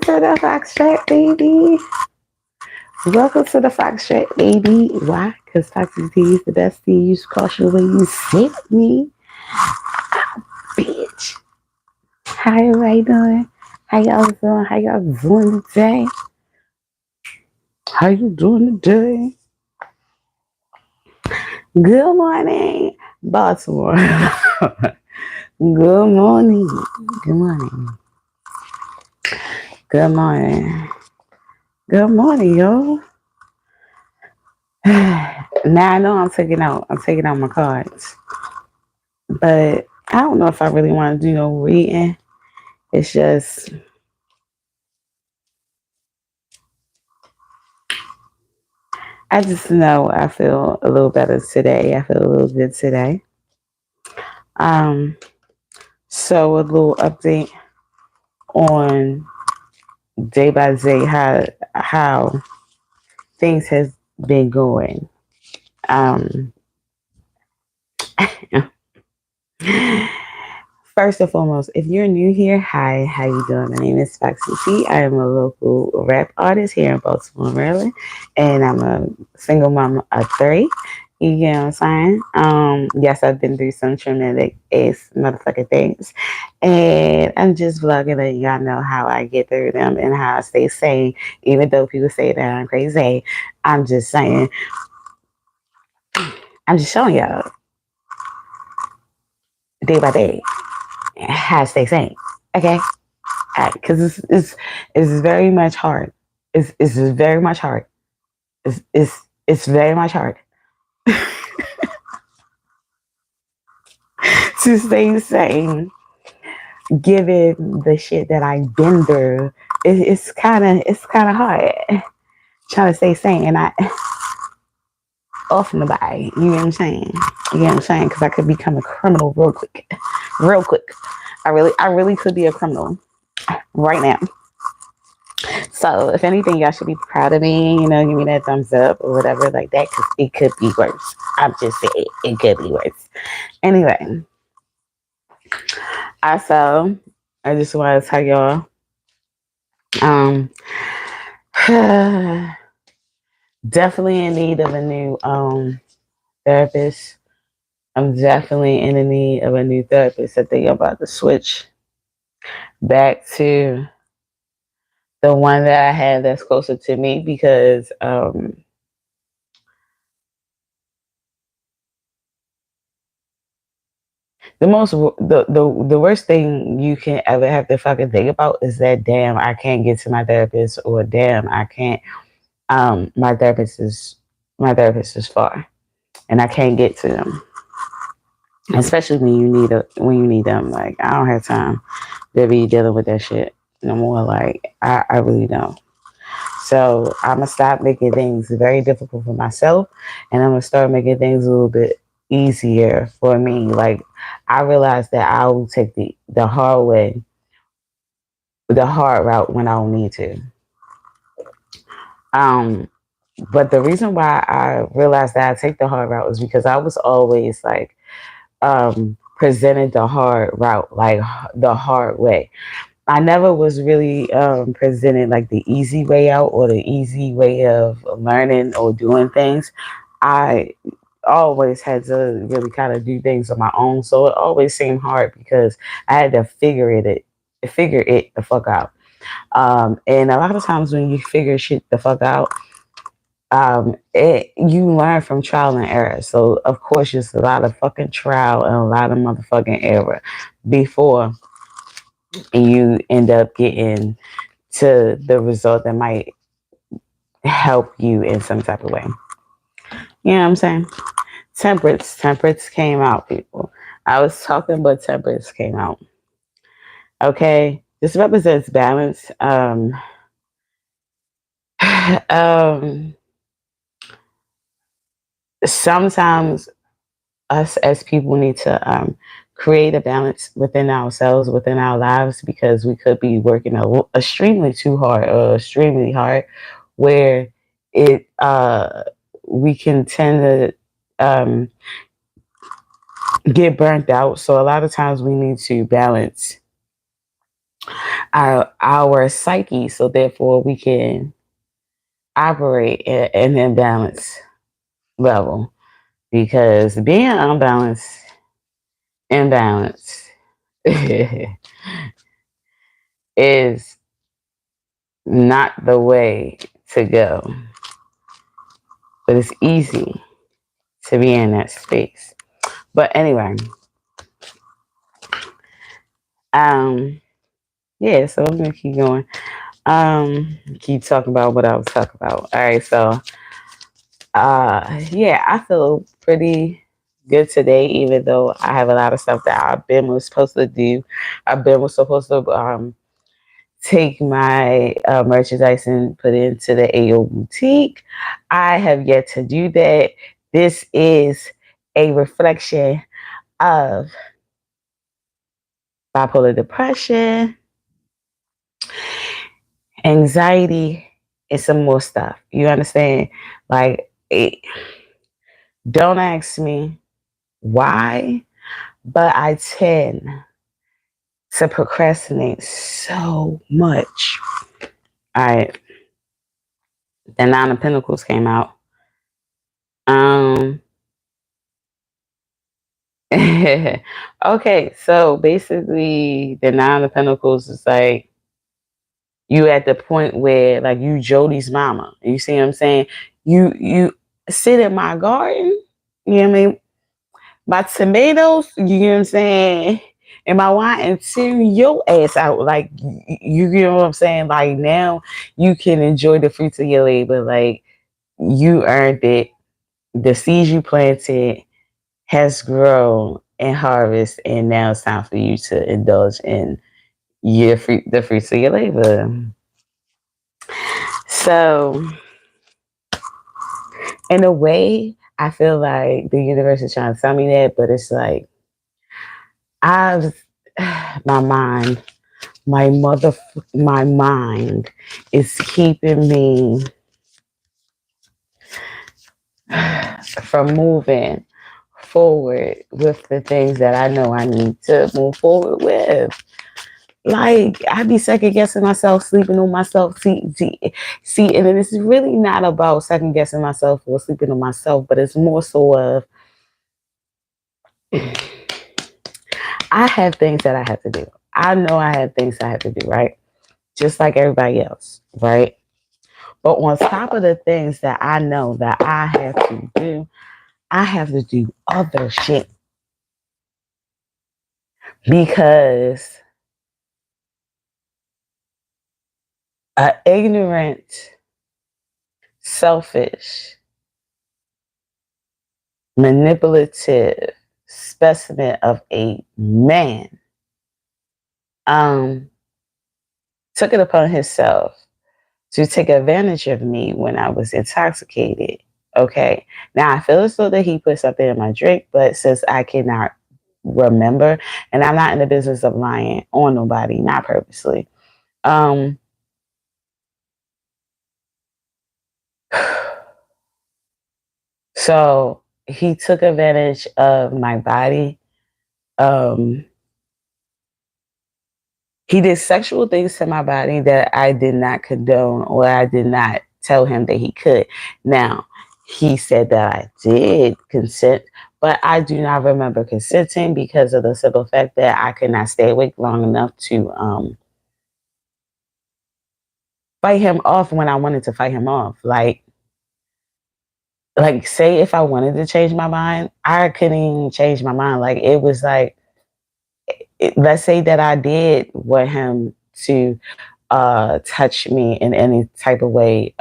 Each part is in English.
to the Fox Track, baby. Welcome to the Fox Track, baby. Why? Because Foxy T is the best tea. Use caution when you sit me, bitch. How everybody doing? How y'all doing? How y'all doing today? How you doing today? Good morning, Baltimore. Good morning. Good morning. Good morning. Good morning, yo. Now I know I'm taking out my cards. But I don't know if I really want to do no reading. It's just I just know I feel a little better today. I feel a little good today. Um so a little update on day by day how things has been going. Um First and foremost, if you're new here, hi, how you doing? My name is Foxy T. I am a local rap artist here in Baltimore, Maryland, and I'm a single mom of three. You get what I'm saying? Yes, I've been through some traumatic ass motherfucking things, and I'm just vlogging letting y'all know how I get through them and how I stay sane, even though people say that I'm crazy. I'm just saying, I'm just showing y'all day by day how I stay sane. Okay? Because it's very much hard. It's very much hard. It's very much hard to stay sane given the shit that I've been through. It's kind of hard trying to stay sane, and I off and by. You know what I'm saying? You know what I'm saying? Because I could become a criminal real quick, real quick. I really could be a criminal right now. So if anything, y'all should be proud of me. Give me that thumbs up or whatever like that, because it could be worse. I'm just saying it could be worse. Anyway, also, I just want to tell y'all, um, definitely in need of a new therapist. I'm definitely in the need of a new therapist. I think I'm about to switch back to the one that I had that's closer to me because the worst thing you can ever have to fucking think about is that damn I can't get to my therapist, or damn I can't my therapist is far and I can't get to them, especially when you need them. Like, I don't have time to be dealing with that shit no more. Like, I really don't. So I'm gonna stop making things very difficult for myself, and I'm gonna start making things a little bit easier for me. Like, I realize that I will take the hard way, the hard route when I don't need to. Um, but the reason why I realized that I take the hard route is because I was always like presented the hard route, like the hard way. I never was really presented like the easy way out or the easy way of learning or doing things. I always had to really kind of do things on my own, so it always seemed hard because I had to figure it the fuck out. And a lot of times when you figure shit the fuck out, you learn from trial and error. So of course, just a lot of fucking trial and a lot of motherfucking error before you end up getting to the result that might help you in some type of way. You know what I'm saying? Temperance came out, people. I was talking, but temperance came out. Okay, this represents balance. Um, Sometimes us as people need to create a balance within ourselves, within our lives, because we could be working extremely too hard or extremely hard, where it we can tend to get burnt out. So a lot of times we need to balance our psyche, so therefore we can operate at an imbalance level. Because being unbalanced, imbalanced is not the way to go. But it's easy to be in that space. But anyway, um, yeah, so I'm gonna keep going. Keep talking about what I was talking about. All right, so yeah, I feel pretty good today, even though I have a lot of stuff that I've been was supposed to do. I've been was supposed to take my merchandise and put it into the AO boutique. I have yet to do that. This is a reflection of bipolar depression, anxiety, and some more stuff. You understand? Like, don't ask me why, but I tend to procrastinate so much. All right, the Nine of Pentacles came out. Um, okay, so basically, the Nine of Pentacles is like you at the point where like you Jody's mama. You see what I'm saying? You sit in my garden. You know what I mean? My tomatoes. You know what I'm saying? And my wine and send your ass out. Like you know what I'm saying? Like now you can enjoy the fruits of your labor. Like you earned it. The seeds you planted has grown and harvest, and now it's time for you to indulge in the fruits of your labor. So, in a way, I feel like the universe is trying to tell me that, but it's like I've my mind, my mind is keeping me from moving forward with the things that I know I need to move forward with. Like I be second guessing myself, sleeping on myself. See, and it's really not about second guessing myself or sleeping on myself, but it's more so of I have things that I have to do. I know I have things I have to do, right? Just like everybody else, right? But on top of the things that I know that I have to do, I have to do other shit because an ignorant, selfish, manipulative specimen of a man um, took it upon himself to take advantage of me when I was intoxicated. Okay. Now I feel as though that he put something in my drink, but since I cannot remember, and I'm not in the business of lying on nobody, not purposely. Um, so he took advantage of my body. Um, he did sexual things to my body that I did not condone or I did not tell him that he could. Now, he said that I did consent, but I do not remember consenting because of the simple fact that I could not stay awake long enough to fight him off when I wanted to fight him off. Like say if I wanted to change my mind, I couldn't even change my mind. Like it was like let's say that I did want him to touch me in any type of way.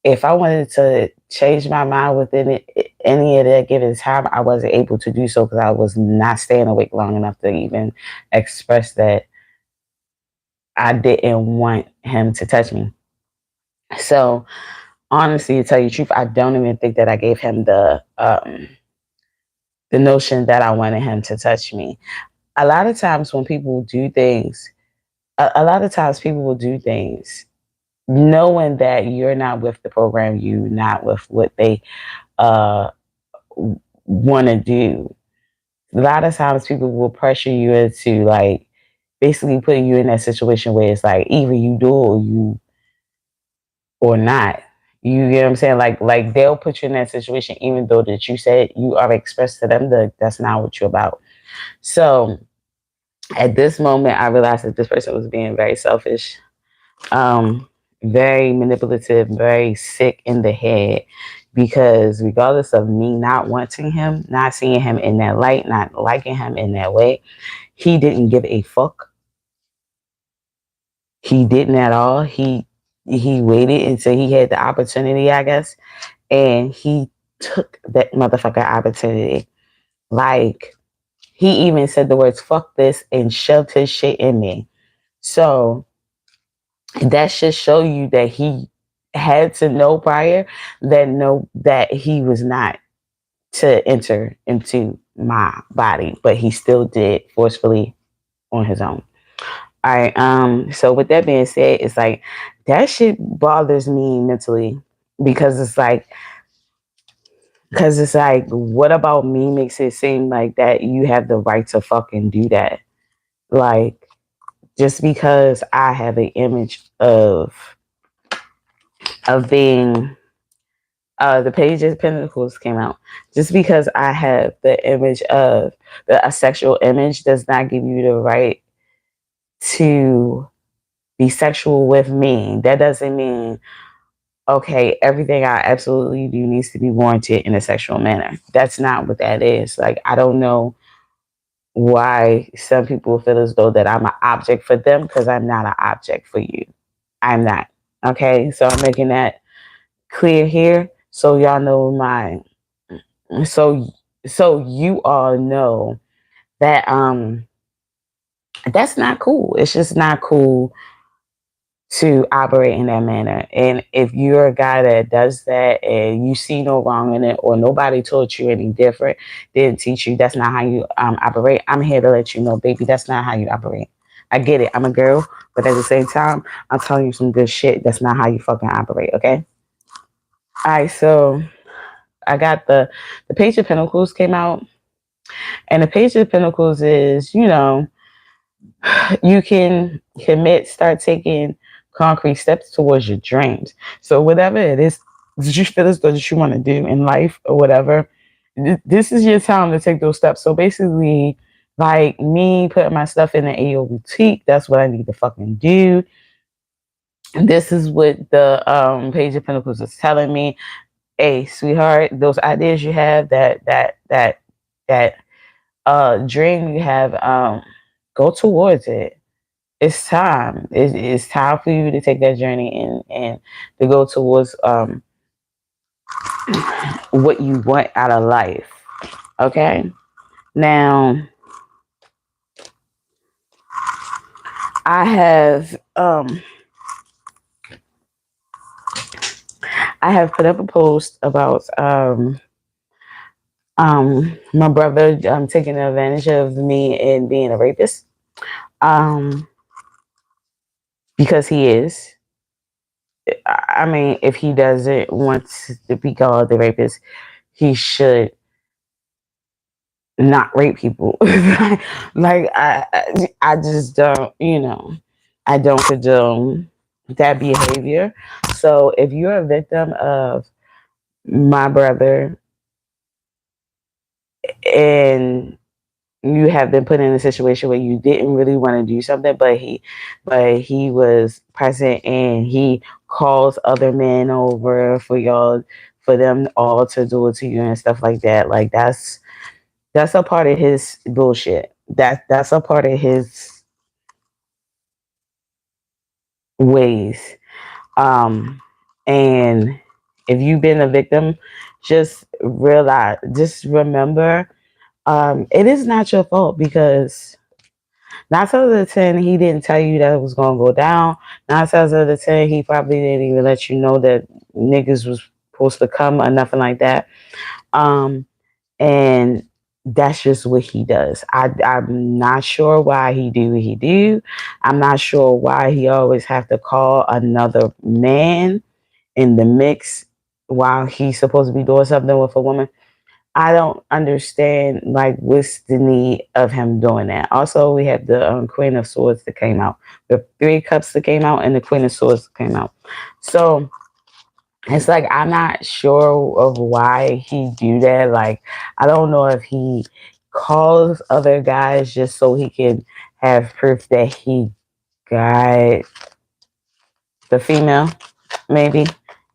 If I wanted to change my mind within any of that given time, I wasn't able to do so because I was not staying awake long enough to even express that I didn't want him to touch me. So honestly, to tell you the truth, I don't even think that I gave him the notion that I wanted him to touch me. A lot of times when people do things, a lot of times people will do things knowing that you're not with the program, you're not with what they uh, want to do. A lot of times people will pressure you into like basically putting you in that situation where it's like either you do or not. You get what I'm saying? Like they'll put you in that situation even though that you said you already expressed to them that that's not what you're about. So at this moment I realized that this person was being very selfish, um, very manipulative, very sick in the head. Because regardless of me not wanting him, not seeing him in that light, not liking him in that way, he didn't give a fuck. He didn't at all. He waited until he had the opportunity, I guess, and he took that motherfucker opportunity. Like he even said the words "fuck this" and shoved his shit in me. So that should show you that he had to know prior that he was not to enter into my body, but he still did forcefully on his own. All right. So with that being said, it's like that shit bothers me mentally because it's like, what about me makes it seem like that you have the right to fucking do that? Like, just because I have an image of being the Page of Pentacles came out. Just because I have the image of a sexual image does not give you the right to be sexual with me. That doesn't mean okay, everything I absolutely do needs to be warranted in a sexual manner. That's not what that is. Like I don't know why some people feel as though that I'm an object for them because I'm not an object for you. I'm not. Okay, so I'm making that clear here so y'all know my so you all know that that's not cool. It's just not cool to operate in that manner. And if you're a guy that does that and you see no wrong in it or nobody taught you any different, didn't teach you that's not how you operate, I'm here to let you know, baby, that's not how you operate. I get it. I'm a girl, but at the same time, I'm telling you some good shit. That's not how you fucking operate, okay? All right, so I got the Page of Pentacles came out, and the Page of Pentacles is, you can commit, start taking concrete steps towards your dreams. So whatever it is that you feel as though that you want to do in life or whatever, this is your time to take those steps. So basically, like me putting my stuff in the AO boutique, that's what I need to fucking do. And this is what the Page of Pentacles is telling me. Hey, sweetheart, those ideas you have, that dream you have, go towards it. It's time. It's time for you to take that journey and to go towards what you want out of life. Okay. Now, I have put up a post about my brother taking advantage of me and being a rapist. Um, because he is. I mean, if he doesn't want to be called the rapist, he should not rape people. Like I just don't, I don't condone that behavior. So if you're a victim of my brother and you have been put in a situation where you didn't really want to do something, but he was present and he calls other men over for them all to do it to you and stuff like that. Like that's a part of his bullshit. That's a part of his ways. And if you've been a victim, just remember, it is not your fault because 9 times out of 10, he didn't tell you that it was gonna go down. 9 times out of 10, he probably didn't even let you know that niggas was supposed to come or nothing like that. Um, and that's just what he does. I'm not sure why he do what he do. I'm not sure why he always have to call another man in the mix while he's supposed to be doing something with a woman. I don't understand like what's the need of him doing that. Also, we have the Queen of Swords that came out, the Three Cups that came out, and the Queen of Swords that came out. So it's like I'm not sure of why he do that. Like I don't know if he calls other guys just so he can have proof that he got the female. Maybe.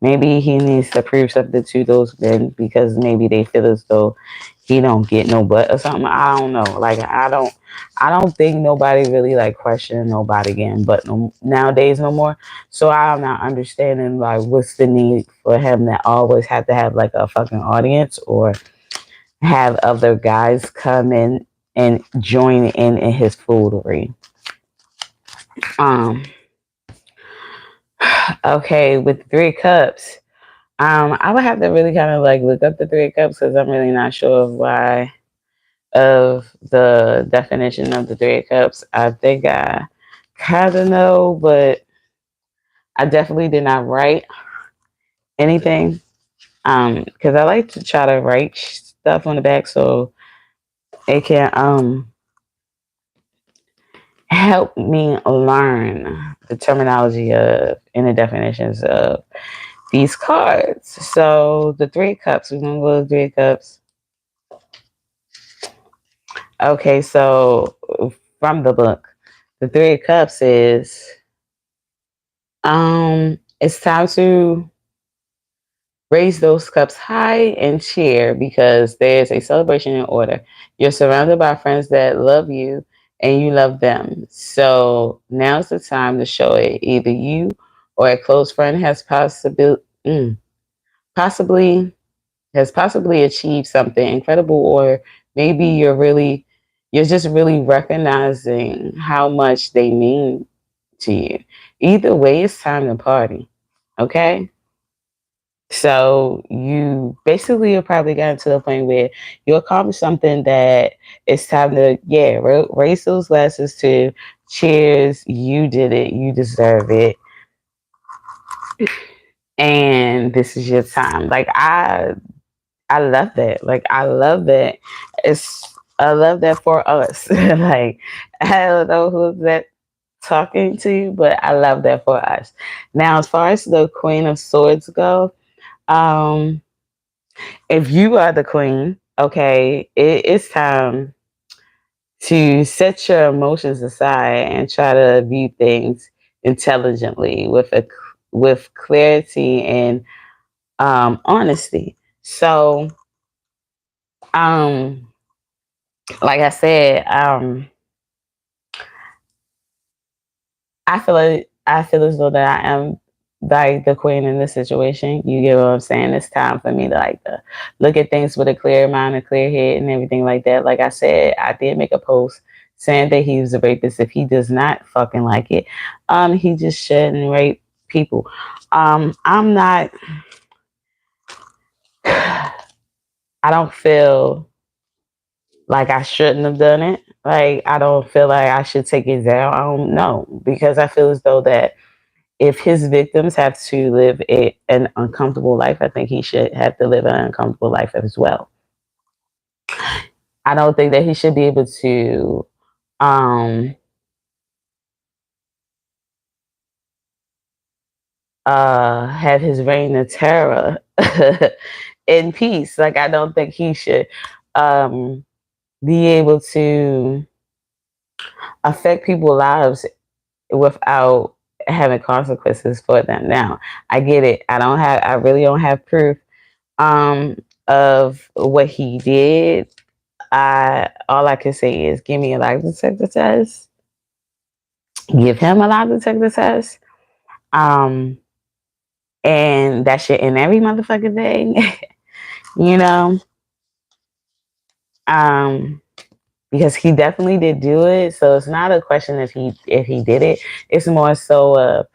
Maybe he needs to prove something to those men because maybe they feel as though he don't get no butt or something. I don't know. Like I don't think nobody really like questioning nobody again, but no, nowadays no more. So I'm not understanding like what's the need for him to always have to have like a fucking audience or have other guys come in and join in his foolery. Um okay, with Three Cups. I would have to really kind of like look up the Three Cups because I'm really not sure of why of the definition of the Three Cups. I think I kind of know, but I definitely did not write anything. Because I like to try to write stuff on the back so it can help me learn the terminology of and the definitions of these cards. So the Three Cups, we're gonna go to Three Cups. Okay, so from the book, the Three of Cups is it's time to raise those cups high and cheer because there's a celebration in order. You're surrounded by friends that love you and you love them. So now's the time to show it. Either you or a close friend has possibly has possibly achieved something incredible, or maybe you're just really recognizing how much they mean to you. Either way, it's time to party. Okay. So you basically have probably gotten to the point where you accomplished something that it's time to raise those glasses to cheers. You did it. You deserve it. And this is your time. Like I love that. Like I love that. I love that for us. Like I don't know who's that talking to you, but I love that for us. Now, as far as the Queen of Swords go, um, if you are the queen, okay, it's time to set your emotions aside and try to view things intelligently with clarity and honesty. So, um, like I said, I feel as though that I am like the queen in this situation. You get what I'm saying? It's time for me to like to look at things with a clear mind, a clear head, and everything like that. Like I said, I did make a post saying that he was a rapist. If he does not fucking like it, he just shouldn't rape people. I'm not. I don't feel like I shouldn't have done it. Like I don't feel like I should take it down. I don't know because I feel as though that if his victims have to live an uncomfortable life, I think he should have to live an uncomfortable life as well. I don't think that he should be able to um, have his reign of terror in peace. Like I don't think he should um, be able to affect people's lives without having consequences for them. Now, I get it. I really don't have proof of what he did. I all I can say is give me a lie detector test. Give him a lie detector test. Um, and that shit in every motherfucking thing. you know. Um, because he definitely did do it. So it's not a question if he did it. It's more so of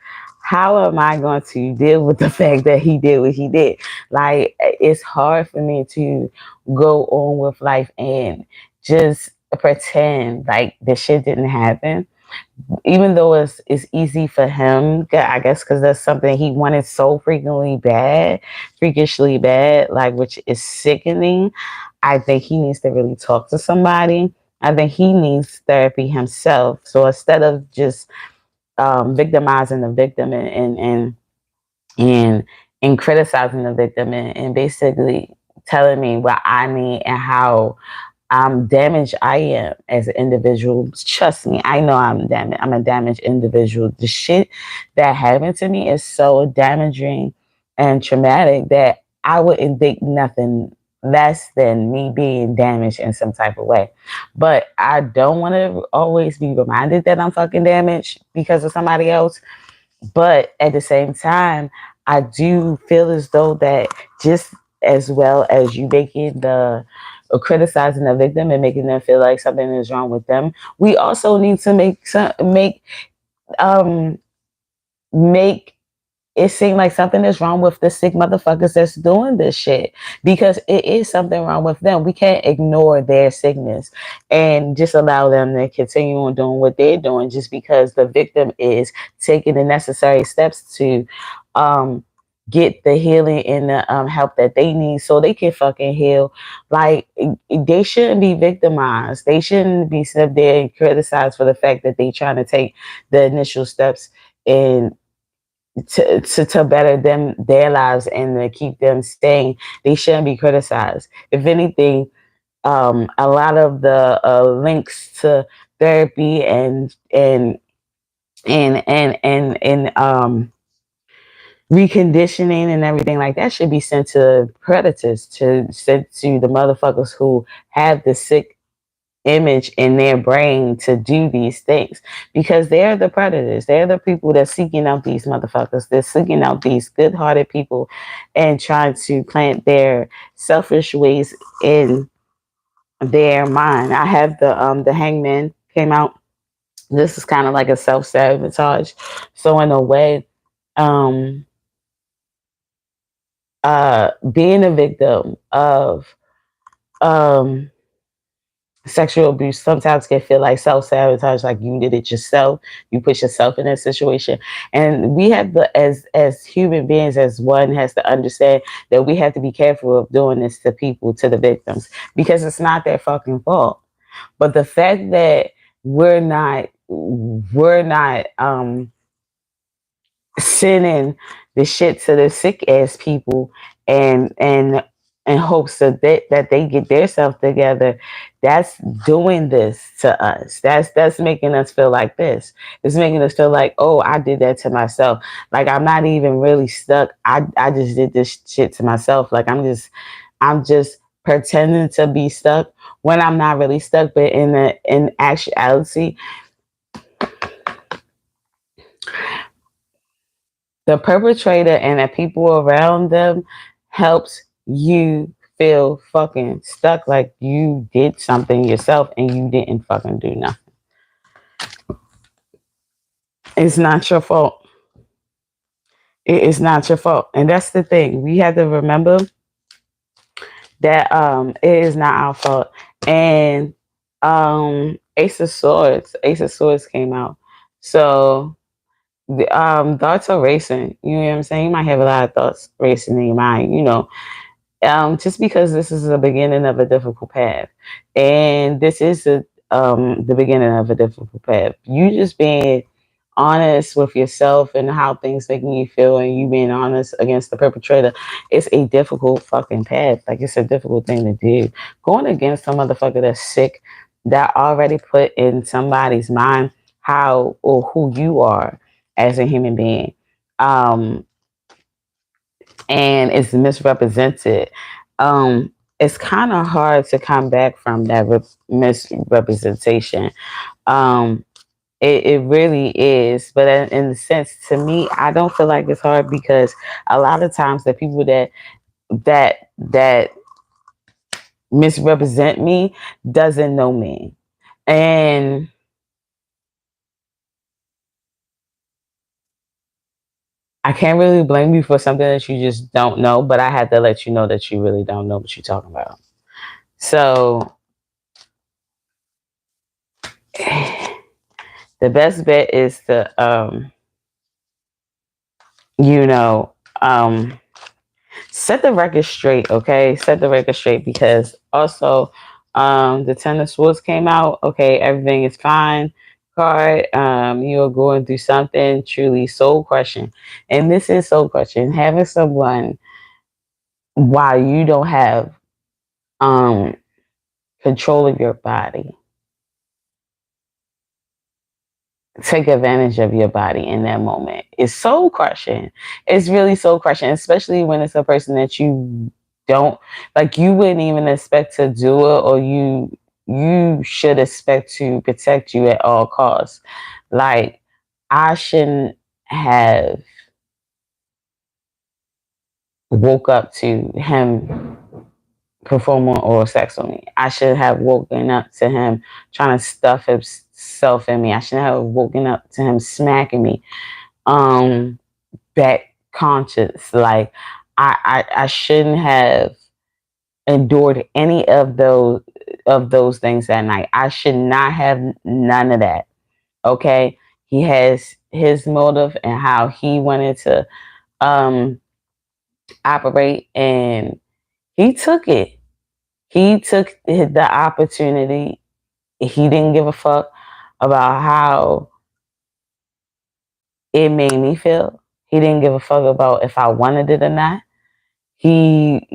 how am I going to deal with the fact that he did what he did? Like it's hard for me to go on with life and just pretend like the shit didn't happen. Even though it's easy for him, I guess, because that's something he wanted so freakishly bad, like which is sickening. I think he needs to really talk to somebody. I think he needs therapy himself. So instead of just victimizing the victim and and criticizing the victim and basically telling me what I need and how damaged I am as an individual. Trust me, I know I'm damaged. I'm a damaged individual. The shit that happened to me is so damaging and traumatic that I wouldn't think nothing less than me being damaged in some type of way. But I don't want to always be reminded that I'm fucking damaged because of somebody else. But at the same time, I do feel as though that just as well as you making the or criticizing the victim and making them feel like something is wrong with them, we also need to um make it seems like something is wrong with the sick motherfuckers that's doing this shit because it is something wrong with them. We can't ignore their sickness and just allow them to continue on doing what they're doing just because the victim is taking the necessary steps to um, get the healing and the help that they need so they can fucking heal. Like, they shouldn't be victimized. They shouldn't be sitting there and criticized for the fact that they trying to take the initial steps and to better them their lives and to keep them staying. They shouldn't be criticized. If anything, a lot of the links to therapy and reconditioning and everything like that should be sent to predators, to sent to the motherfuckers who have the sick image in their brain to do these things because they're the predators. They're the people that's seeking out these motherfuckers. They're seeking out these good-hearted people and trying to plant their selfish ways in their mind. I have the Hangman came out. This is kind of like a self-sabotage. So in a way, um being a victim of um sexual abuse sometimes can feel like self-sabotage, like you did it yourself, you put yourself in that situation. And we have the as human beings, as one has to understand that we have to be careful of doing this to people, to the victims, because it's not their fucking fault. But the fact that we're not sending the shit to the sick ass people and in hopes that they get their self together, that's doing this to us. That's making us feel like this. It's making us feel like, oh, I did that to myself. Like, I'm not even really stuck. I just did this shit to myself. Like, I'm just pretending to be stuck when I'm not really stuck. But in actuality, the perpetrator and the people around them helps you feel fucking stuck, like you did something yourself and you didn't fucking do nothing. It's not your fault. It is not your fault. And that's the thing. We have to remember that it is not our fault. And Ace of Swords came out. So thoughts are racing. You know what I'm saying? You might have a lot of thoughts racing in your mind, just because this is the beginning of a difficult path, and this is the beginning of a difficult path. You just being honest with yourself and how things making you feel, and you being honest against the perpetrator, it's a difficult fucking path. Like, it's a difficult thing to do. Going against some motherfucker that's sick, that already put in somebody's mind how or who you are as a human being. Um, and it's misrepresented, it's kind of hard to come back from that misrepresentation. Um, it really is. But in the sense, to me, I don't feel like it's hard because a lot of times the people that misrepresent me doesn't know me, and I can't really blame you for something that you just don't know. But I had to let you know that you really don't know what you're talking about. So the best bet is to you know um set the record straight, okay? Set the record straight because also the Ten of Swords came out. Okay, everything is fine. Card, you're going through something truly soul crushing. And this is soul crushing. Having someone while you don't have um control of your body take advantage of your body in that moment. It's soul crushing. It's really soul crushing, especially when it's a person that you don't like. You wouldn't even expect to do it, or you should expect to protect you at all costs. Like I shouldn't have woke up to him performing oral sex on me. I should have woken up to him trying to stuff himself in me. I should have woken up to him smacking me. Um, back conscious. Like I shouldn't have endured any of those things that night. I should not have none of that. Okay. He has his motive and how he wanted to um operate, and he took it. He took the opportunity. He didn't give a fuck about how it made me feel. He didn't give a fuck about if I wanted it or not. He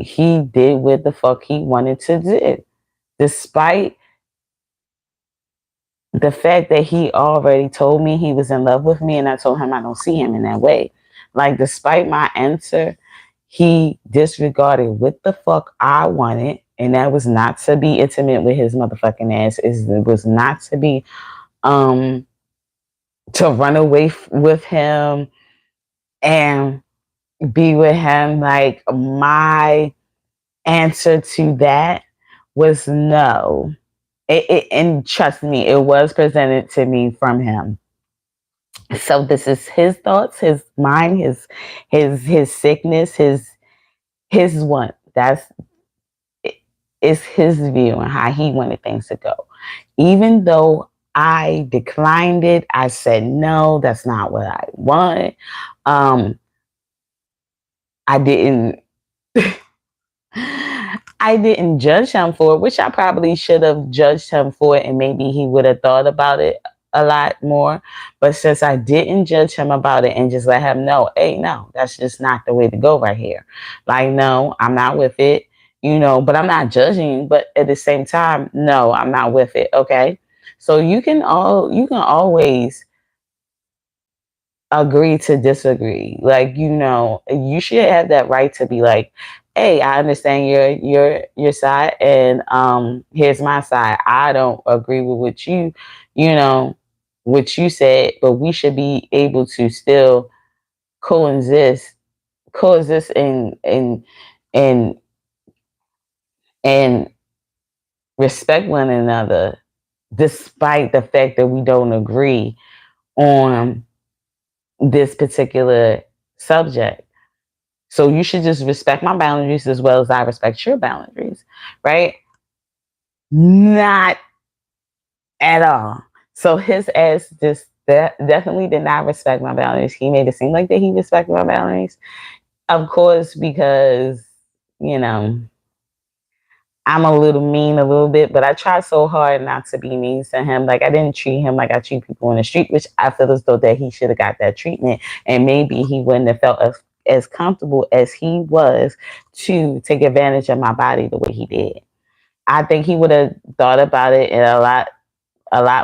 did what the fuck he wanted to do, despite the fact that he already told me he was in love with me, and I told him I don't see him in that way. Like, despite my answer, he disregarded what the fuck I wanted, and that was not to be intimate with his motherfucking ass. It was not to be um to run away with him and be with him. Like, my answer to that was no. And trust me, it was presented to me from him. So this is his thoughts, his mind, his sickness, his want. That's is his view on how he wanted things to go. Even though I declined it, I said no, that's not what I want. Um, I didn't I didn't judge him for it, which I probably should have judged him for it, and maybe he would have thought about it a lot more. But since I didn't judge him about it and just let him know, hey, no, that's just not the way to go right here. Like, no, I'm not with it, but I'm not judging. But at the same time, no, I'm not with it. Okay. So you can always agree to disagree. Like, you should have that right to be like, hey, I understand your side, and here's my side. I don't agree with you know what you said, but we should be able to still coexist and and respect one another, despite the fact that we don't agree on this particular subject. So you should just respect my boundaries as well as I respect your boundaries, right? Not at all. So his ass just definitely did not respect my boundaries. He made it seem like that he respected my boundaries. Of course, because, you know, I'm a little mean a little bit, but I try so hard not to be mean to him. Like, I didn't treat him like I treat people on the street, which I feel as though that he should have got that treatment, and maybe he wouldn't have felt as comfortable as he was to take advantage of my body the way he did. I think he would have thought about it in a lot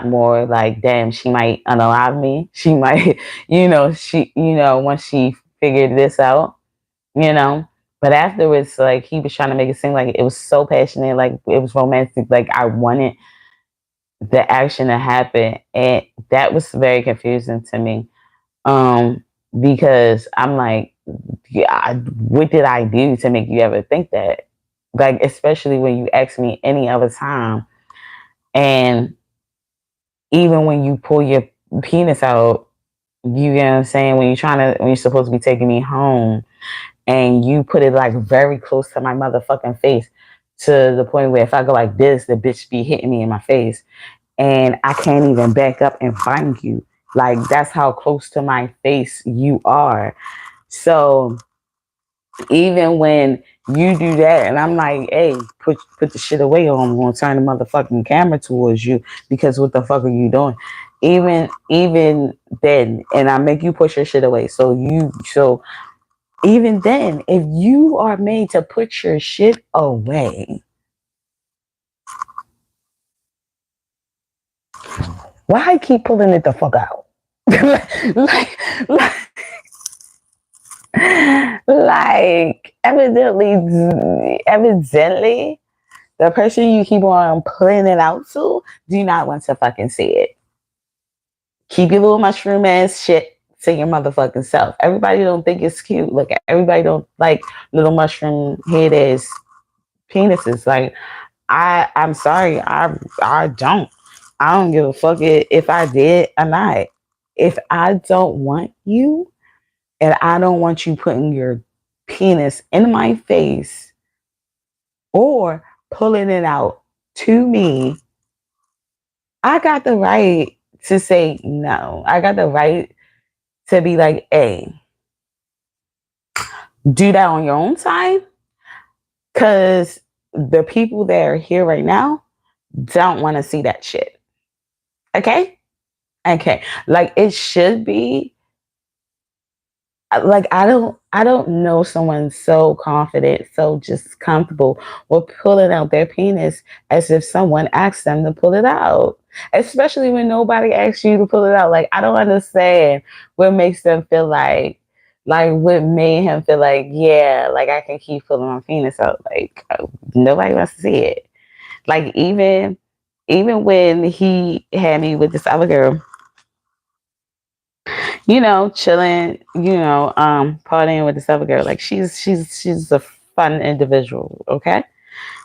more. Like, damn, she might unalive me. She might, once she figured this out, you know. But afterwards, like, he was trying to make it seem like it was so passionate, like it was romantic, like I wanted the action to happen, and that was very confusing to me. Um, because I'm like, yeah, what did I do to make you ever think that? Like, especially when you ask me any other time, and even when you pull your penis out, you get what I'm saying, when you're supposed to be taking me home, and you put it like very close to my motherfucking face, to the point where if I go like this, the bitch be hitting me in my face, and I can't even back up and find you. Like, that's how close to my face you are. So Even when you do that, and I'm like, hey, put the shit away, or I'm gonna turn the motherfucking camera towards you because what the fuck are you doing? Even then, and I make you push your shit away. So even then, if you are made to put your shit away, why I keep pulling it the fuck out? like, like, evidently, the person you keep on pulling it out to do not want to fucking see it. Keep your little mushroom ass shit to your motherfucking self. Everybody don't think it's cute. Look, everybody don't like little mushroom head ass penises. Like I'm sorry, I don't. I don't give a fuck if I did or not. If I don't want you and I don't want you putting your penis in my face or pulling it out to me, I got the right to say no. I got the right to be like, hey, do that on your own time. Cause the people that are here right now don't want to see that shit. Okay? Okay. Like it should be like I don't know someone so confident, so just comfortable with pulling out their penis as if someone asked them to pull it out. Especially when nobody asks you to pull it out. Like I don't understand what makes them feel like what made him feel like, yeah, like I can keep pulling my penis out. Like nobody wants to see it. Like even when he had me with this other girl, chilling, partying with this other girl. Like she's a fun individual, okay?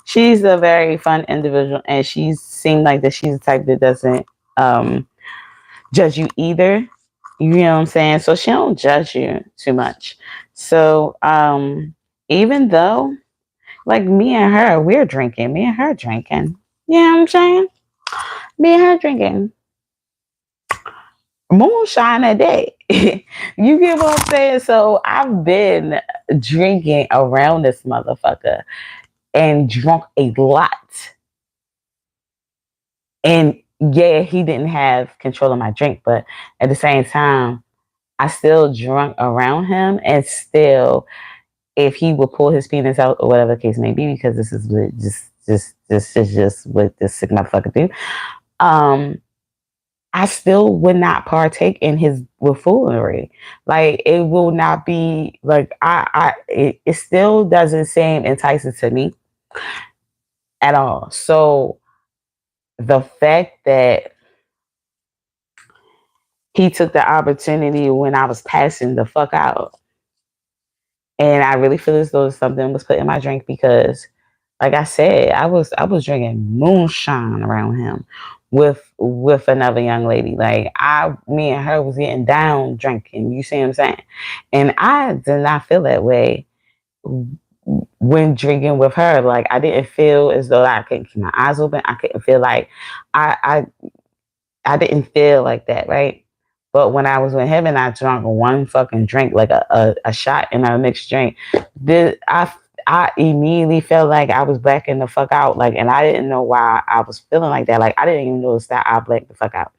She's a very fun individual and she seemed like that she's the type that doesn't um judge you either. You know what I'm saying? So she don't judge you too much. So even though like me and her drinking. You know what I'm saying? Me and her drinking moonshine a day. You get what I'm saying? So I've been drinking around this motherfucker and drunk a lot. And yeah, he didn't have control of my drink, but at the same time, I still drunk around him and still if he would pull his penis out or whatever the case may be, because this is what this is just what this sick motherfucker do. Um I still would not partake in his buffoonery. Like it will not be like it still doesn't seem enticing to me at all. So the fact that he took the opportunity when I was passing the fuck out, and I really feel as though something was put in my drink because, like I said, I was drinking moonshine around him with another young lady. Like me and her was getting down drinking. You see what I'm saying? And I did not feel that way when drinking with her. Like I didn't feel as though I couldn't keep my eyes open. I couldn't feel like I I didn't feel like that, right? But when I was with him and I drank one fucking drink, like a shot in a mixed drink, this, I immediately felt like I was blacking the fuck out. Like, and I didn't know why I was feeling like that. Like, I didn't even notice that I blacked the fuck out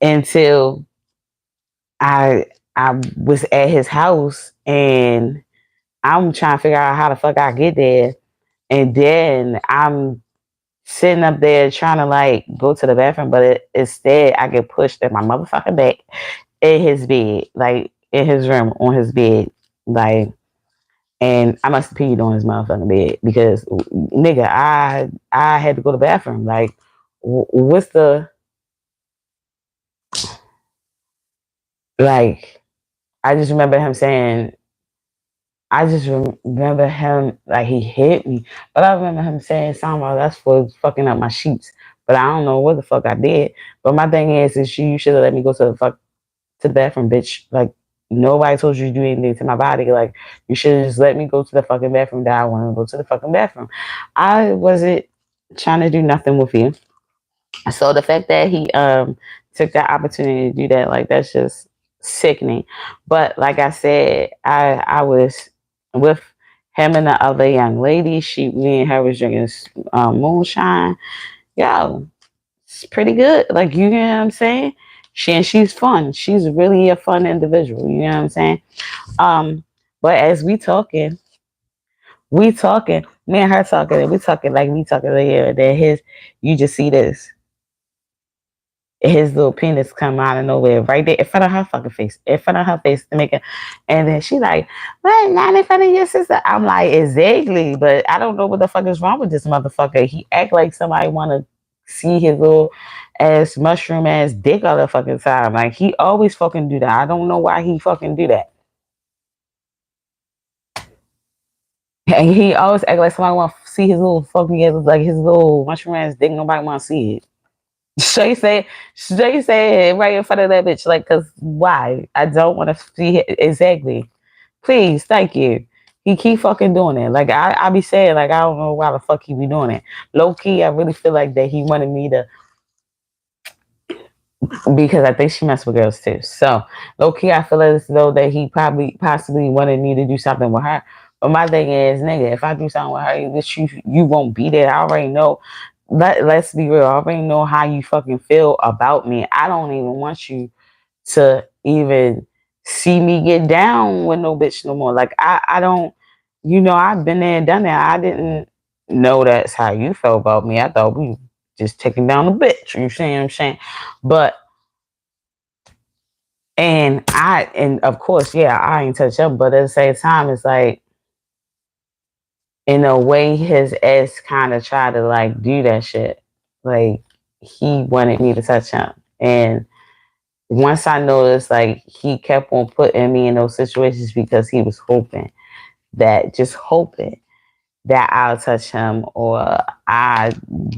until I was at his house and I'm trying to figure out how the fuck I get there. And then I'm sitting up there trying to like go to the bathroom, but instead I get pushed at my motherfucking back in his bed, like in his room on his bed, like, and I must have peed on his motherfucking bed because nigga, I had to go to the bathroom. Like, what's the like? I just remember him saying. I just remember him like he hit me, but I remember him saying something about that's for fucking up my sheets. But I don't know what the fuck I did. But my thing is you should have let me go to the bathroom, bitch. Like nobody told you to do anything to my body. Like you should have just let me go to the fucking bathroom that I want to go to the fucking bathroom. I wasn't trying to do nothing with you. So the fact that he took that opportunity to do that, like that's just sickening. But like I said, I was with him and the other young lady. Me and her was drinking moonshine. Yo, it's pretty good. Like, you know what I'm saying? She's fun. She's really a fun individual. You know what I'm saying? Um, but as we talking, me and her talking, and we talking like we talking here. Then you just see his little penis come out of nowhere right there in front of her fucking face, in front of her face to make it. And then she like, what? Not in front of your sister? I'm like, exactly, but I don't know what the fuck is wrong with this motherfucker. He act like somebody want to see his little ass mushroom ass dick all the fucking time. Like, he always fucking do that. I don't know why he fucking do that. And he always act like somebody want to see his little fucking ass, like his little mushroom ass dick. Nobody want to see it. Shay say it right in front of that bitch. Like, cause why? I don't want to see it. Exactly. Please, thank you. He keep fucking doing it. Like, I be saying, like, I don't know why the fuck he be doing it. Low key, I really feel like that he wanted me to, because I think she messed with girls too. So low key, I feel as though that he probably possibly wanted me to do something with her. But my thing is, nigga, if I do something with her, this you won't be there. I already know. Let's be real. I already know how you fucking feel about me. I don't even want you to even see me get down with no bitch no more. Like, I don't, I've been there and done that. I didn't know that's how you felt about me. I thought we just taking down the bitch. You see what I'm saying? But and of course, yeah, I ain't touch him, but at the same time, it's like in a way his ex kind of tried to like do that shit. Like, he wanted me to touch him. And once I noticed, like, he kept on putting me in those situations because he was hoping that I'll touch him, or I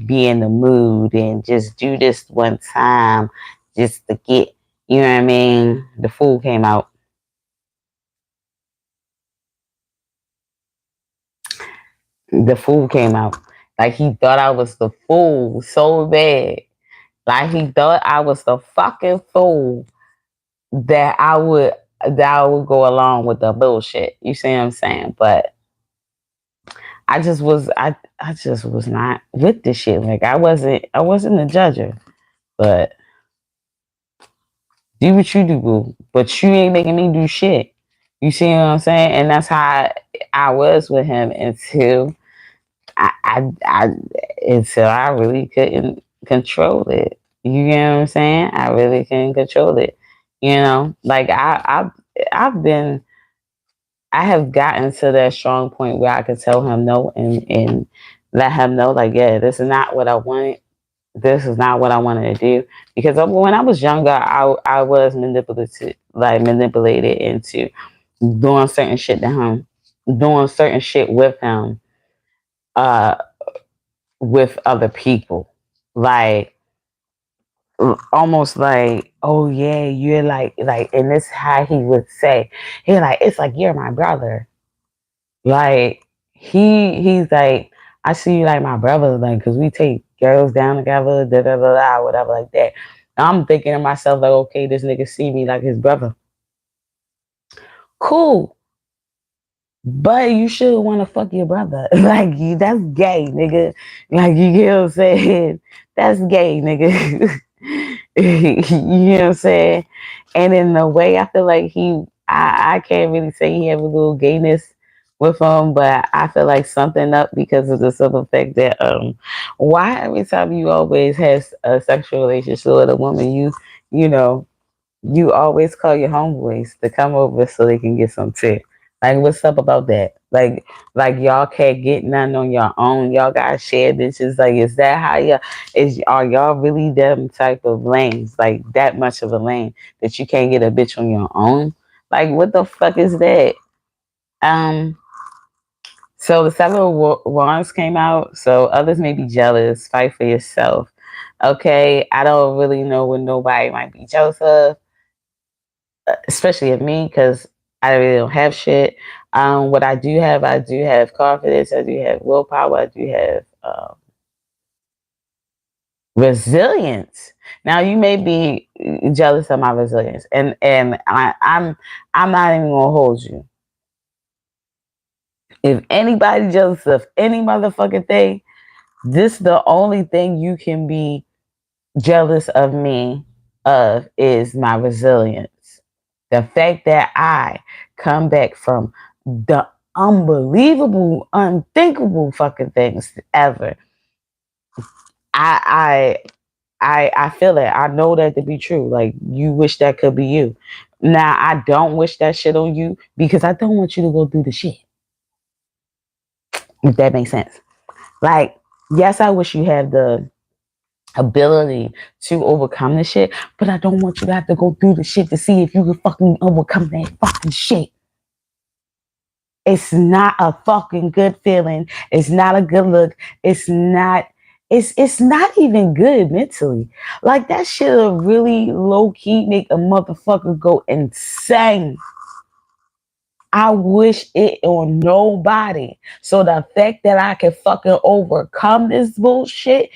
be in the mood and just do this one time just to get, you know what I mean? The fool came out. The fool came out. Like, he thought I was the fool so bad. Like, he thought I was the fucking fool that I would go along with the bullshit. You see what I'm saying? But I just was not with the shit. Like, I wasn't a judger. But do what you do, boo. But you ain't making me do shit. You see what I'm saying? And that's how I was with him I until I really couldn't control it. You know what I'm saying? I really couldn't control it. Like, I have gotten to that strong point where I could tell him no, and let him know, like, yeah, this is not what I wanted. This is not what I wanted to do. Because when I was younger, I was manipulated into doing certain shit to him, doing certain shit with him, uh, with other people, like, almost like, oh yeah, you're like, and this how he would say, he like, it's like you're my brother. Like, he's like, I see you like my brother, like, cause we take girls down together, da da da da, whatever, like that. I'm thinking to myself, like, okay, this nigga see me like his brother. Cool. But you should want to fuck your brother. Like, that's gay, nigga. Like, you get what I'm saying? That's gay, nigga. You know what I'm saying? And in a way, I feel like I can't really say he have a little gayness with him, but I feel like something up because of the simple fact that, why every time you always have a sexual relationship with a woman, you know, you always call your homeboys to come over so they can get some tip. Like, what's up about that? Like y'all can't get none on your own. Y'all gotta share bitches. Like, is that how are y'all really them type of lanes? Like, that much of a lane that you can't get a bitch on your own? Like, what the fuck is that? Um, so the several warrants came out. So others may be jealous. Fight for yourself. Okay, I don't really know what nobody might be jealous of, especially of me, because I really don't have shit. What I do have confidence. I do have willpower. I do have resilience. Now, you may be jealous of my resilience, and I'm not even gonna hold you. If anybody jealous of any motherfucking thing, this the only thing you can be jealous of me of is my resilience. The fact that I come back from the unbelievable, unthinkable fucking things ever. I I feel it. I know that to be true. Like you wish that could be you. Now I don't wish that shit on you because I don't want you to go through the shit. If that makes sense. Like, yes, I wish you had the ability to overcome the shit, but I don't want you to have to go through the shit to see if you can fucking overcome that fucking shit. It's not a fucking good feeling. It's not a good look. It's not even good mentally. Like that shit'll really low key make a motherfucker go insane. I wish it on nobody. So the fact that I can fucking overcome this bullshit,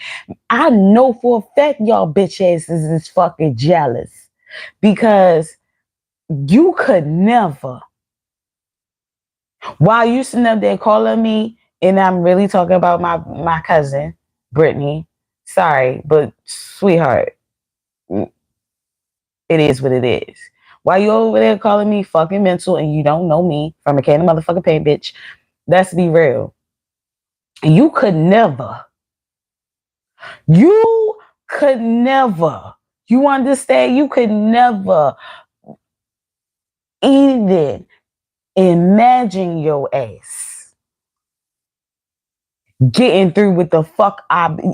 I know for a fact y'all bitch asses is fucking jealous. Because you could never, while you sitting up there calling me, and I'm really talking about my cousin, Brittany. Sorry, but sweetheart, it is what it is. While you over there calling me fucking mental and you don't know me from a can of motherfucking paint, bitch, let's be real. You could never, you could never, you understand? You could never even imagine your ass getting through with the fuck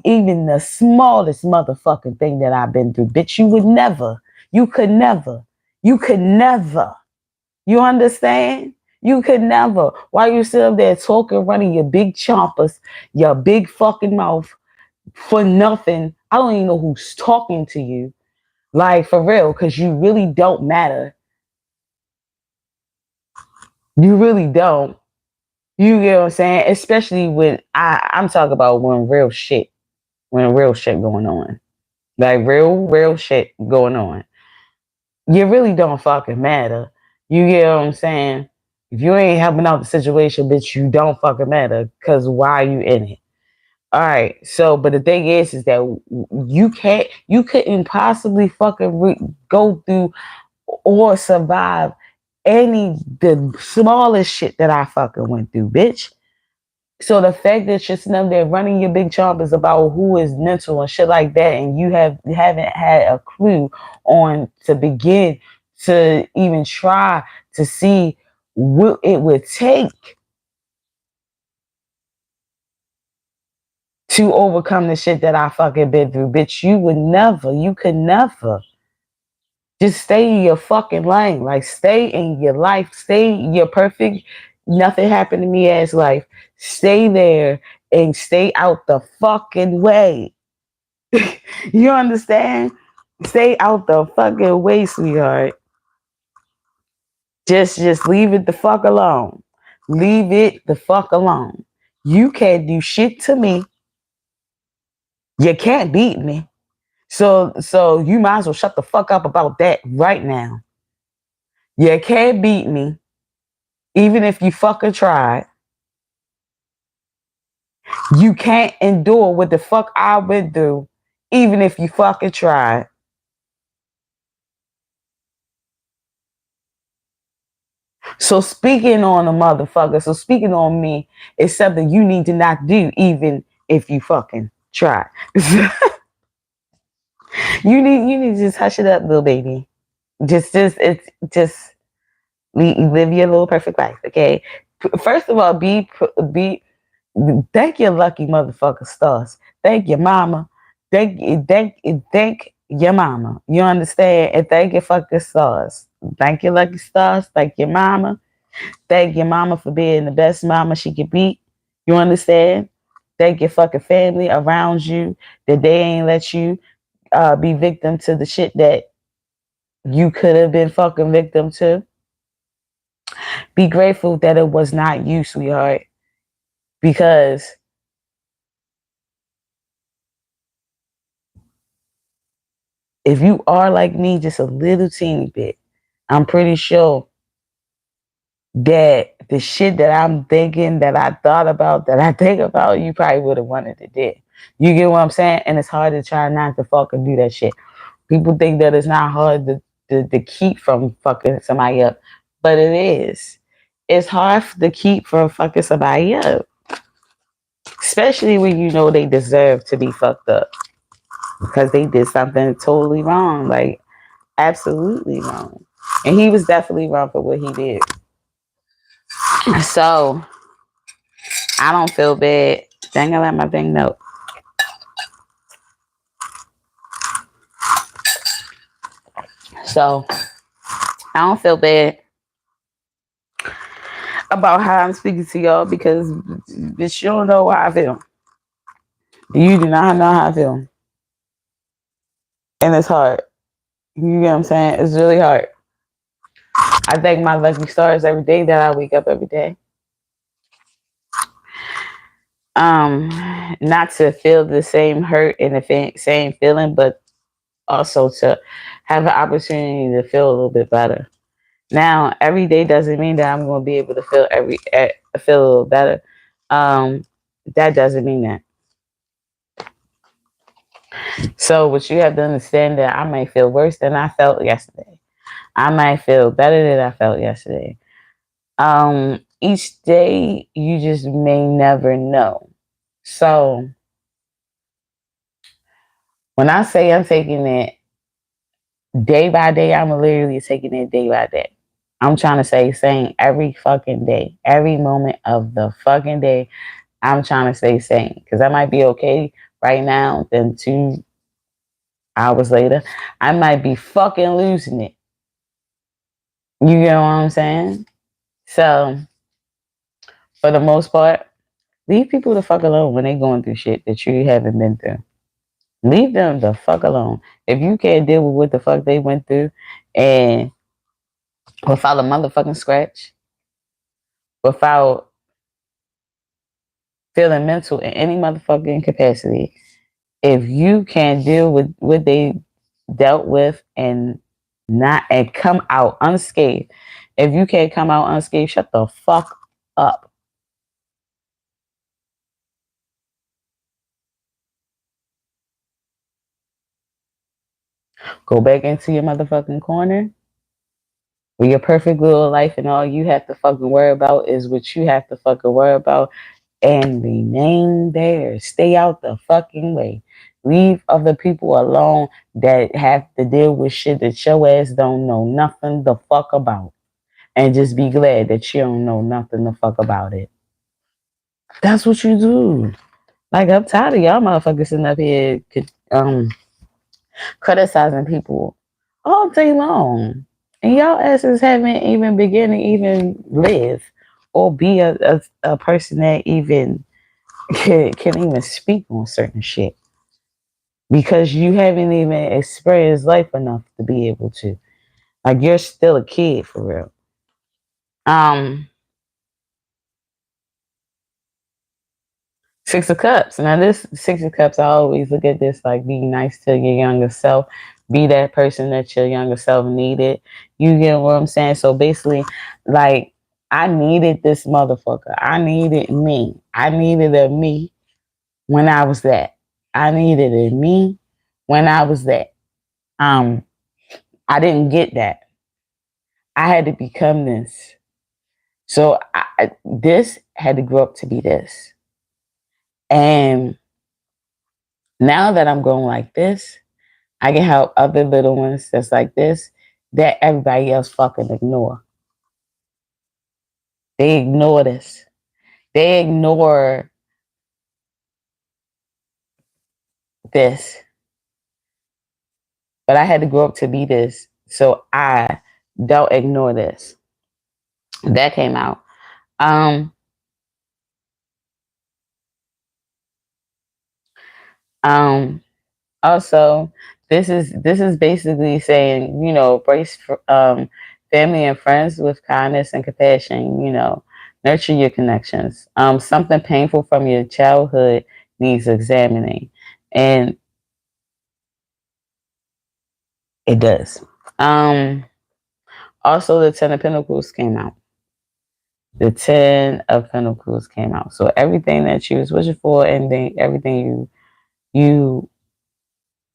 even the smallest motherfucking thing that I've been through. Bitch, you would never, you could never, you could never. You understand? You could never. Why you sit up there talking, running your big chompers, your big fucking mouth for nothing? I don't even know who's talking to you. Like for real, because you really don't matter. You really don't. You get what I'm saying? Especially when I'm talking about when real shit going on. Like real shit going on. You really don't fucking matter. You get what I'm saying? If you ain't helping out the situation, bitch, you don't fucking matter. Cause why are you in it? All right. So, but the thing is that you couldn't possibly fucking go through or survive the smallest shit that I fucking went through, bitch. So the fact that you're sitting up there running your big chompers about who is mental and shit like that, and you haven't had a clue on to begin to even try to see what it would take to overcome the shit that I fucking been through, bitch. You could never. Just stay in your fucking lane. Like stay in your life. Stay your perfect, nothing happened to me ass life. Stay there and stay out the fucking way. You understand? Stay out the fucking way, sweetheart. Just leave it the fuck alone. Leave it the fuck alone. You can't do shit to me. You can't beat me. So you might as well shut the fuck up about that right now. You can't beat me. Even if you fucking tried. You can't endure what the fuck I went through. Even if you fucking tried. So speaking on a motherfucker, so speaking on me is something you need to not do, even if you fucking try. You need to just hush it up, little baby. Just live your little perfect life, okay? First of all, be thank your lucky motherfucker stars. Thank your mama. Thank your mama. You understand? And thank your fucking stars. Thank your lucky stars. Thank your mama. Thank your mama for being the best mama she could be. You understand? Thank your fucking family around you that they ain't let you be victim to the shit that you could have been fucking victim to. Be grateful that it was not you, sweetheart. Because if you are like me, just a little teeny bit, I'm pretty sure that the shit that I'm thinking, that I thought about, that I think about, you probably would have wanted to do. You get what I'm saying? And it's hard to try not to fucking do that shit. People think that it's not hard to keep from fucking somebody up, but it is. It's hard to keep from fucking somebody up, especially when you know they deserve to be fucked up because they did something totally wrong, like absolutely wrong. And he was definitely wrong for what he did. So I don't feel bad. Dang, I let my thing know. So I don't feel bad about how I'm speaking to y'all because bitch, you don't know how I feel. You do not know how I feel. And it's hard. You get what I'm saying? It's really hard. I thank my lucky stars every day that I wake up every day. Um, Not to feel the same hurt and the same feeling, but also to have an opportunity to feel a little bit better. Now, every day doesn't mean that I'm going to be able to feel a little better. Um, that doesn't mean that. So, what you have to understand that I might feel worse than I felt yesterday. I might feel better than I felt yesterday. Each day you just may never know. So, when I say I'm taking it day by day, I'm literally taking it day by day. I'm trying to say sane every fucking day, every moment of the fucking day. I'm trying to stay sane because I might be okay right now. Then 2 hours later, I might be fucking losing it. You get what I'm saying? So, for the most part, leave people the fuck alone when they going through shit that you haven't been through. Leave them the fuck alone. If you can't deal with what the fuck they went through and without a motherfucking scratch, without feeling mental in any motherfucking capacity, if you can't deal with what they dealt with and come out unscathed, if you can't come out unscathed, shut the fuck up. Go back into your motherfucking corner with your perfect little life, and all you have to fucking worry about is what you have to fucking worry about, and remain there. Stay out the fucking way. Leave other people alone that have to deal with shit that your ass don't know nothing the fuck about. And just be glad that you don't know nothing the fuck about it. That's what you do. Like, I'm tired of y'all motherfuckers sitting up here criticizing people all day long. And y'all asses haven't even begun to even live or be a person that even can even speak on certain shit. Because you haven't even experienced life enough to be able to. Like, you're still a kid for real. Um, 6 of Cups. Now, this 6 of Cups, I always look at this like be nice to your younger self. Be that person that your younger self needed. You get what I'm saying? So basically, like, I needed this motherfucker. I needed me. I needed a me when I was that. I needed a me when I was that. Um, I didn't get that. I had to become this. So this had to grow up to be this. And now that I'm growing like this, I can help other little ones that's like this that everybody else fucking ignore. They ignore this. They ignore this. But I had to grow up to be this. So I don't ignore this. That came out. Um, um, Also, this is basically saying, brace for, family and friends with kindness and compassion. Nurture your connections. Something painful from your childhood needs examining, and it does. Um, Also, the Ten of Pentacles came out. The Ten of Pentacles came out. So everything that you was wishing for, and then you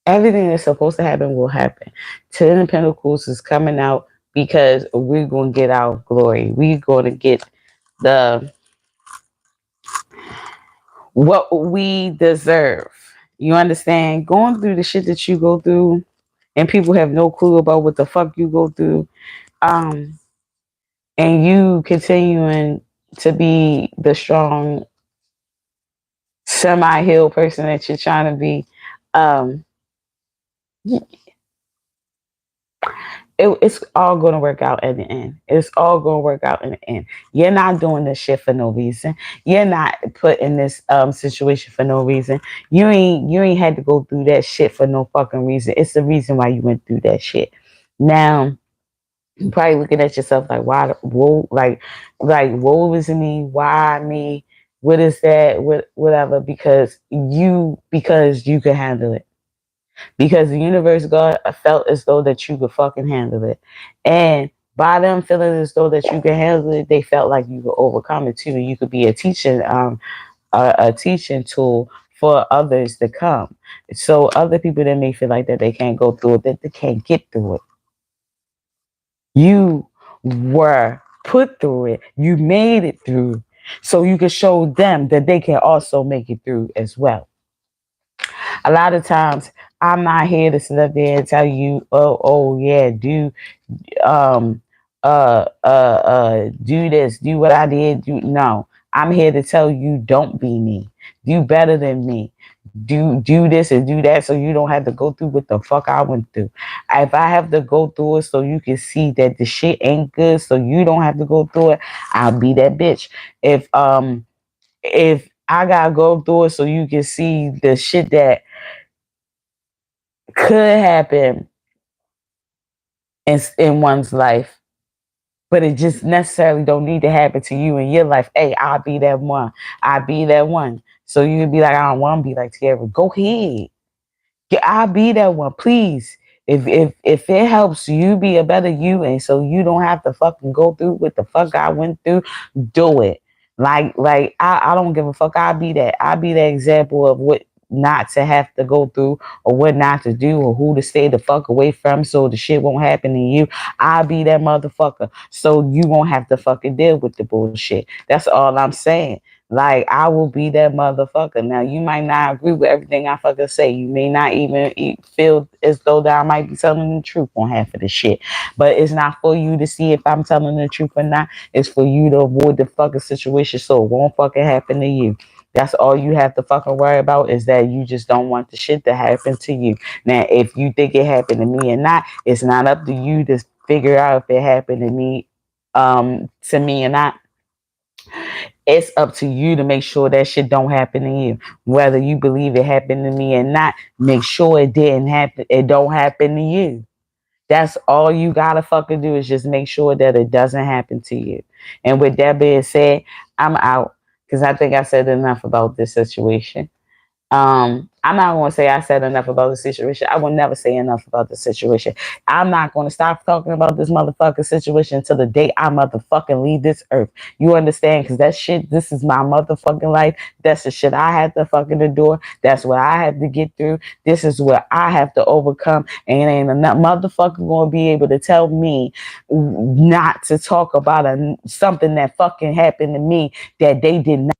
everything that's supposed to happen will happen. Ten of Pentacles is coming out because we're gonna get our glory. We're gonna get the what we deserve. You understand? Going through the shit that you go through, and people have no clue about what the fuck you go through. Um, and you continuing to be the strong, semi-healed person that you're trying to be. Um, it's all going to work out at the end. It's all going to work out in the end. You're not doing this shit for no reason. You're not put in this situation for no reason. You ain't had to go through that shit for no fucking reason. It's the reason why you went through that shit. Now you're probably looking at yourself like, why? Whoa, like woe is me. Why me? What is that? Whatever. Because you can handle it, because the universe God felt as though that you could fucking handle it. And by them feeling as though that you can handle it, they felt like you could overcome it too. You could be a teaching tool for others to come. So other people that may feel like that they can't go through it, that they can't get through it. You were put through it. You made it through. So you can show them that they can also make it through as well. A lot of times I'm not here to sit up there and tell you, oh yeah, um do this, do what I did, do no. I'm here to tell you, don't be me. Do better than me. Do this and do that so you don't have to go through what the fuck I went through. If I have to go through it so you can see that the shit ain't good so you don't have to go through it, I'll be that bitch. If I gotta go through it so you can see the shit that could happen in one's life, but it just necessarily don't need to happen to you in your life. Hey, I'll be that one. I'll be that one. So you can be like, I don't want to be like Tierra. Go ahead. Yeah, I'll be that one. Please. If it helps you be a better you, and so you don't have to fucking go through what the fuck I went through, do it. I don't give a fuck. I'll be that. I'll be that example of what not to have to go through, or what not to do, or who to stay the fuck away from so the shit won't happen to you. I'll be that motherfucker so you won't have to fucking deal with the bullshit. That's all I'm saying. Like, I will be that motherfucker. Now, you might not agree with everything I fucking say. You may not even feel as though that I might be telling the truth on half of the shit. But it's not for you to see if I'm telling the truth or not. It's for you to avoid the fucking situation so it won't fucking happen to you. That's all you have to fucking worry about, is that you just don't want the shit to happen to you. Now, if you think it happened to me or not, it's not up to you to figure out if it happened to me or not. It's up to you to make sure that shit don't happen to you. Whether you believe it happened to me or not, make sure it didn't happen. It don't happen to you. That's all you gotta fucking do, is just make sure that it doesn't happen to you. And with that being said, I'm out, because I think I said enough about this situation. I'm not going to say I said enough about the situation. I will never say enough about the situation. I'm not going to stop talking about this motherfucking situation until the day I motherfucking leave this earth. You understand? Because that shit, this is my motherfucking life. That's the shit I had to fucking endure. That's what I have to get through. This is what I have to overcome. And ain't a motherfucker going to be able to tell me not to talk about something that fucking happened to me that they did not.